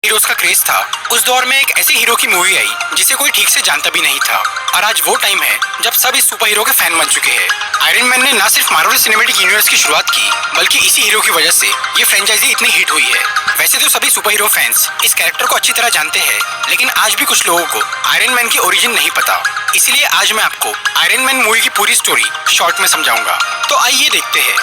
Heroes का craze था। उस दौर में एक ऐसी हीरो की मूवी आई जिसे कोई ठीक से जानता भी नहीं था। और आज वो टाइम है जब सब इस सुपर हीरो के फैन बन चुके हैं। आयरन मैन ने न सिर्फ मार्वल सिनेमैटिक यूनिवर्स की शुरुआत की, बल्कि इसी हीरो की वजह से ये फ्रेंचाइजी इतनी हिट हुई है। वैसे तो सभी सुपर हीरो फैंस इस कैरेक्टर को अच्छी तरह जानते हैं, लेकिन आज भी कुछ लोगों को आयरन मैन की ओरिजिन नहीं पता। इसीलिए आज मैं आपको आयरन मैन मूवी की पूरी स्टोरी शॉर्ट में समझाऊंगा। तो आइए देखते हैं।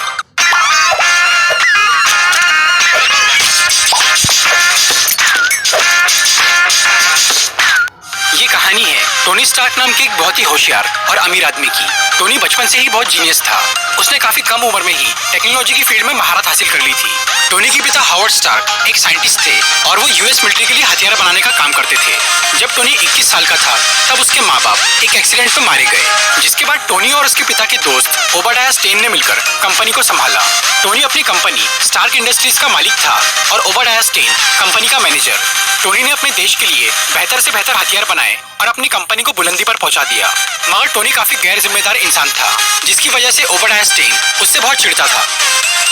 ये कहानी है टोनी स्टार्क नाम के एक बहुत ही होशियार और अमीर आदमी की। टोनी बचपन से ही बहुत जीनियस था। उसने काफी कम उम्र में ही टेक्नोलॉजी की फील्ड में महारत हासिल कर ली थी। टोनी के पिता हावर्ड स्टार्क एक साइंटिस्ट थे और वो यूएस मिलिट्री के लिए हथियार बनाने का काम करते थे। जब टोनी 21 साल का था तब उसके माँ बाप एक एक्सीडेंट में मारे गए, जिसके बाद टोनी और उसके पिता के दोस्त ओबाडाया स्टेन ने मिलकर कंपनी को संभाला। टोनी अपनी कंपनी स्टार्क इंडस्ट्रीज का मालिक था और ओबाडाया स्टेन कंपनी का मैनेजर। टोनी ने अपने देश के लिए बेहतर से बेहतर हथियार बनाए और अपनी कंपनी को बुलंदी पर पहुंचा दिया। मगर टोनी काफी गैर जिम्मेदार इंसान था, जिसकी वजह से ओबाडाया स्टेन उससे बहुत चिढ़ता था।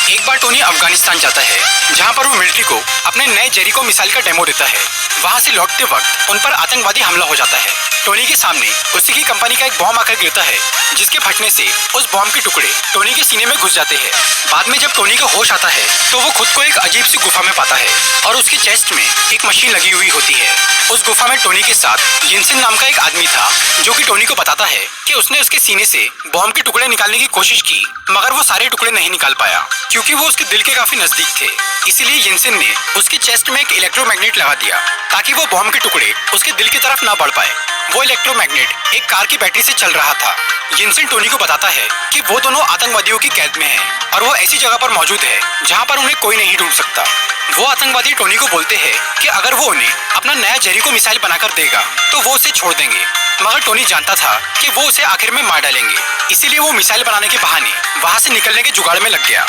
एक बार टोनी अफगानिस्तान जाता है, जहां पर वो मिलिट्री को अपने नए जेरिको मिसाइल का डेमो देता है। वहां से लौटते वक्त उन पर आतंकवादी हमला हो जाता है। टोनी के सामने उसी की कंपनी का एक बॉम्ब आकर गिरता है, जिसके फटने से उस बॉम्ब के टुकड़े टोनी के सीने में घुस जाते हैं। बाद में जब टोनी को होश आता है तो वो खुद को एक अजीब सी गुफा में पाता है और उसके चेस्ट में एक मशीन लगी हुई होती है। उस गुफा में टोनी के साथ यिनसेन नाम का एक आदमी था, जो कि टोनी को बताता है कि उसने उसके सीने से बॉम्ब के टुकड़े निकालने की कोशिश की, मगर वो सारे टुकड़े नहीं निकाल पाया, क्योंकि वो उसके दिल के काफी नजदीक थे। इसीलिए यिनसेन ने उसके चेस्ट में एक इलेक्ट्रोमैग्नेट लगा दिया, ताकि वो बॉम्ब के टुकड़े उसके दिल की तरफ ना बढ़ पाए। वो इलेक्ट्रोमैग्नेट एक कार की बैटरी से चल रहा था। यिनसेन टोनी को बताता है कि वो दोनों आतंकवादियों की कैद में हैं और वो ऐसी जगह पर मौजूद है जहां पर उन्हें कोई नहीं ढूंढ सकता। वो आतंकवादी टोनी को बोलते हैं कि अगर वो उन्हें अपना नया जेरिको मिसाइल बनाकर देगा तो वो उसे छोड़ देंगे, मगर टोनी जानता था कि वो उसे आखिर में मार डालेंगे। इसीलिए वो मिसाइल बनाने के बहाने वहां से निकलने के जुगाड़ में लग गया।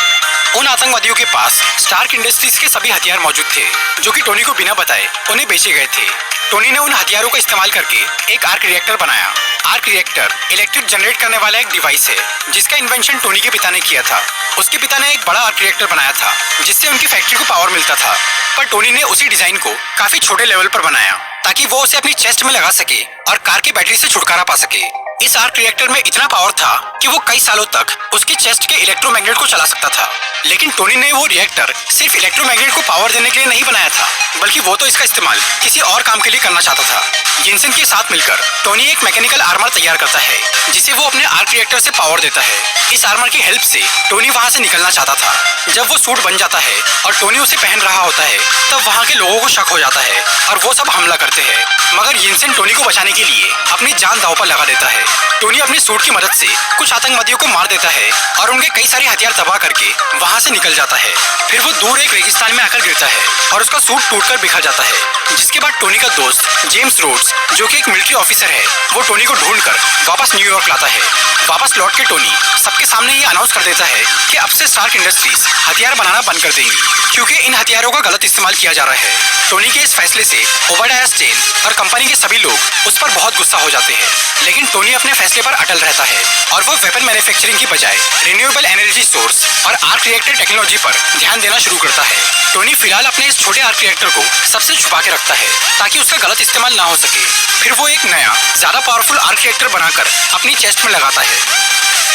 उन आतंकवादियों के पास स्टार्क इंडस्ट्रीज के सभी हथियार मौजूद थे, जो कि टोनी को बिना बताए उन्हें बेचे गए थे। टोनी ने उन हथियारों का इस्तेमाल करके एक आर्क रिएक्टर बनाया। आर्क रिएक्टर इलेक्ट्रिक जनरेट करने वाला एक डिवाइस है, जिसका इन्वेंशन टोनी के पिता ने किया था। उसके पिता ने एक बड़ा आर्क रिएक्टर बनाया था, जिससे उनकी फैक्ट्री को पावर मिलता था, पर टोनी ने उसी डिजाइन को काफी छोटे लेवल पर बनाया, ताकि वो उसे अपनी चेस्ट में लगा सके और कार की बैटरी से छुटकारा पा सके। इस आर्क रिएक्टर में इतना पावर था कि वो कई सालों तक उसकी चेस्ट के इलेक्ट्रोमैग्नेट को चला सकता था। लेकिन टोनी ने वो रिएक्टर सिर्फ इलेक्ट्रोमैग्नेट को पावर देने के लिए नहीं बनाया था, बल्कि वो तो इसका इस्तेमाल किसी और काम के लिए करना चाहता था। यिनसेन के साथ मिलकर टोनी एक मैकेनिकल आर्मर तैयार करता है, जिसे वो अपने आर्क रिएक्टर से पावर देता है। इस आर्मर की हेल्प से टोनी वहाँ से निकलना चाहता था। जब वो सूट बन जाता है और टोनी उसे पहन रहा होता है, तब वहाँ के लोगों को शक हो जाता है और वो सब हमला करते हैं। मगर यिनसेन टोनी को बचाने के लिए अपनी जान दांव पर लगा देता है। टोनी अपने सूट की मदद से कुछ आतंकवादियों को मार देता है और उनके कई सारे हथियार तबाह करके वहाँ से निकल जाता है। फिर वो दूर एक रेगिस्तान में आकर गिरता है और उसका सूट टूटकर बिखर जाता है। जिसके बाद टोनी का दोस्त जेम्स रोड्स, जो कि एक मिलिट्री ऑफिसर है, वो टोनी को ढूंढकर वापस न्यूयॉर्क लाता है। वापस लौट के टोनी सबके सामने ये अनाउंस कर देता है कि अब से स्टार्क इंडस्ट्रीज हथियार बनाना बंद कर देंगी, क्योंकि इन हथियारों का गलत इस्तेमाल किया जा रहा है। टोनी के इस फैसले से ओबाडाया स्टेन और कंपनी के सभी लोग उस पर बहुत गुस्सा हो जाते हैं, लेकिन टोनी अपने फैसले पर अटल रहता है और वो वेपन मैन्युफैक्चरिंग की बजाय रिन्यूएबल एनर्जी सोर्स और आर्क रिएक्टर टेक्नोलॉजी पर ध्यान देना शुरू करता है। टोनी फिलहाल अपने इस छोटे आर्क रिएक्टर को सबसे छुपा के रखता है, ताकि उसका गलत इस्तेमाल ना हो सके। फिर वो एक नया ज्यादा पावरफुल आर्क रिएक्टर बनाकर अपनी चेस्ट में लगाता है।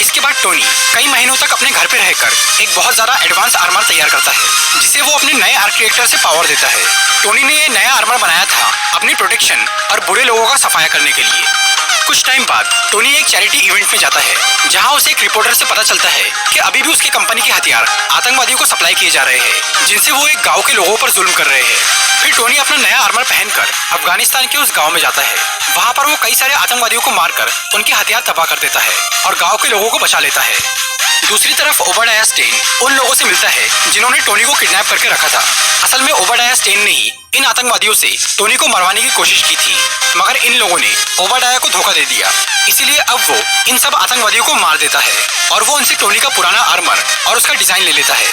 इसके बाद टोनी कई महीनों तक अपने घर पे रहकर एक बहुत ज्यादा एडवांस आर्मर तैयार करता है, जिसे वो अपने नए आर्क रिएक्टर से पावर देता है। टोनी ने ये नया आर्मर बनाया था अपनी प्रोटेक्शन और बुरे लोगों का सफाया करने के लिए। कुछ टाइम बाद टोनी एक चैरिटी इवेंट में जाता है, जहां उसे एक रिपोर्टर से पता चलता है कि अभी भी उसकी कंपनी के हथियार आतंकवादियों को सप्लाई किए जा रहे हैं, जिनसे वो एक गांव के लोगों पर जुल्म कर रहे हैं। फिर टोनी अपना नया आर्मर पहनकर अफगानिस्तान के उस गांव में जाता है। वहां पर वो कई सारे आतंकवादियों को मारकर उनके हथियार तबाह कर देता है और गांव के लोगों को बचा लेता है। दूसरी तरफ ओबाडाया स्टेन उन लोगों से मिलता है जिन्होंने टोनी को किडनैप करके रखा था। असल में ओबाडाया स्टेन ने ही इन आतंकवादियों से टोनी को मरवाने की कोशिश की थी, मगर इन लोगों ने ओबाडाया को धोखा दे दिया। इसीलिए अब वो इन सब आतंकवादियों को मार देता है और वो उनसे टोनी का पुराना आर्मर और उसका डिजाइन ले लेता है।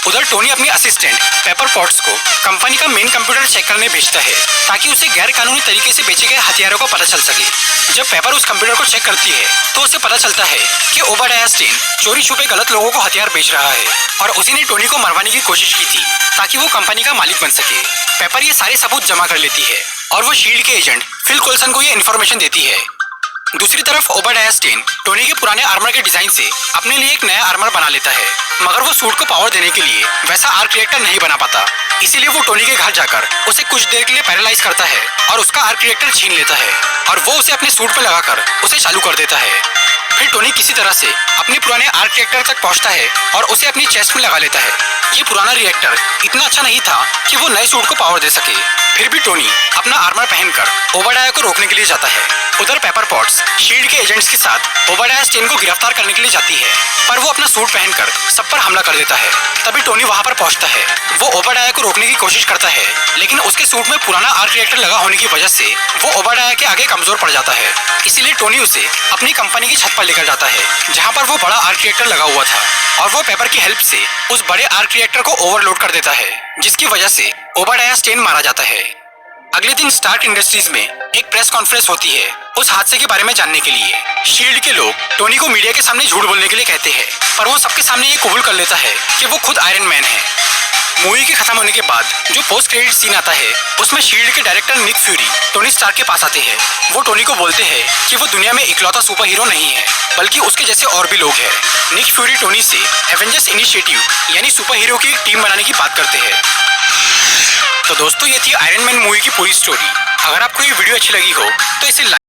उधर टोनी अपनी असिस्टेंट पेपर पॉट्स को कंपनी का मेन कंप्यूटर चेक करने भेजता है ताकि उसे गैर कानूनी तरीके से बेचे गए हथियारों का पता चल सके। जब पेपर उस कंप्यूटर को चेक करती है तो उसे पता चलता है कि ओबाडियाह स्टेन चोरी छुपे गलत लोगों को हथियार बेच रहा है और उसी ने टोनी को मरवाने की कोशिश की थी ताकि वो कंपनी का मालिक बन सके। पेपर ये सारे सबूत जमा कर लेती है और वो शील्ड के एजेंट फिल कोल्सन को ये इन्फॉर्मेशन देती है। दूसरी तरफ ओबाडियाह स्टेन टोनी के पुराने आर्मर के डिजाइन से अपने लिए एक नया आर्मर बना लेता है, मगर वो सूट को पावर देने के लिए वैसा आर्क रिएक्टर नहीं बना पाता। इसीलिए वो टोनी के घर जाकर उसे कुछ देर के लिए पैरालाइज करता है और उसका आर्क रिएक्टर छीन लेता है और वो उसे अपने सूट पर लगाकर उसे चालू कर देता है। फिर टोनी किसी तरह से अपने पुराने आर्क रिएक्टर तक पहुंचता है और उसे अपनी चेस्ट में लगा लेता है। ये पुराना रिएक्टर इतना अच्छा नहीं था कि वो नए सूट को पावर दे सके। फिर भी टोनी अपना आर्मर पहनकर ओबाडियाह को रोकने के लिए जाता है। उधर पेपर पॉट्स शील्ड के एजेंट्स के साथ ओबाडियाह स्टेन को गिरफ्तार करने के लिए जाती है, पर वो अपना सूट पहनकर सब पर हमला कर देता है। तभी टोनी वहां पर पहुंचता है। वो ओबाडियाह को रोकने की कोशिश करता है, लेकिन उसके सूट में पुराना आर्क रिएक्टर लगा होने की वजह से वो ओबाडियाह के आगे कमजोर पड़ जाता है। इसीलिए टोनी उसे अपनी कंपनी की छत पर लेकर जाता है जहाँ पर वो बड़ा आर्क रिएक्टर लगा हुआ था और वो पेपर की हेल्प से उस बड़े आर्क रिएक्टर को ओवरलोड कर देता है, जिसकी वजह से ओबाडियाह स्टेन मारा जाता है। अगले दिन स्टार्क इंडस्ट्रीज में एक प्रेस कॉन्फ्रेंस होती है उस हादसे के बारे में जानने के लिए। शील्ड के लोग टोनी को मीडिया के सामने झूठ बोलने के लिए कहते हैं, पर वो सबके सामने ये कबूल कर लेता है कि वो खुद आयरन मैन है। मूवी के खत्म होने के बाद जो पोस्ट क्रेडिट सीन आता है उसमें शील्ड के director Nick Fury Tony Stark के पास आते हैं। वो टोनी को बोलते हैं कि वो दुनिया में इकलौता सुपर हीरो नहीं है, बल्कि उसके जैसे और भी लोग हैं। निक फ्यूरी टोनी से एवेंजर्स इनिशिएटिव यानी सुपर हीरो की एक टीम बनाने की बात करते हैं। तो दोस्तों, ये थी आयरन मैन मूवी की पूरी स्टोरी। अगर आपको ये वीडियो अच्छी लगी हो तो इसे